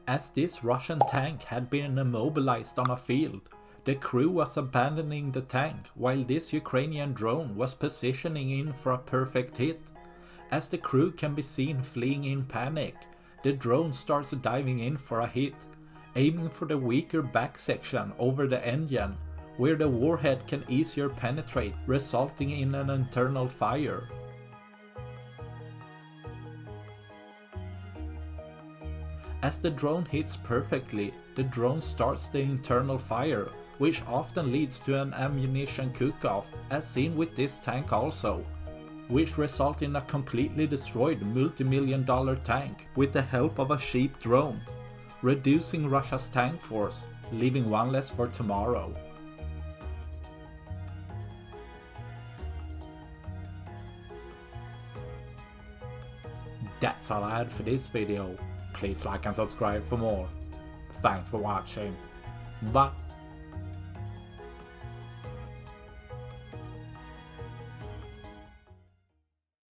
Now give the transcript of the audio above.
As this Russian tank had been immobilized on a field, the crew was abandoning the tank while this Ukrainian drone was positioning in for a perfect hit. As the crew can be seen fleeing in panic, the drone starts diving in for a hit, aiming for the weaker back section over the engine, where the warhead can easier penetrate, resulting in an internal fire. As the drone hits perfectly, the drone starts the internal fire, which often leads to an ammunition cook-off, as seen with this tank also, which result in a completely destroyed multi-million-dollar tank with the help of a cheap drone, reducing Russia's tank force, leaving one less for tomorrow. That's all I had for this video. Please like and subscribe for more. Thanks for watching. Bye.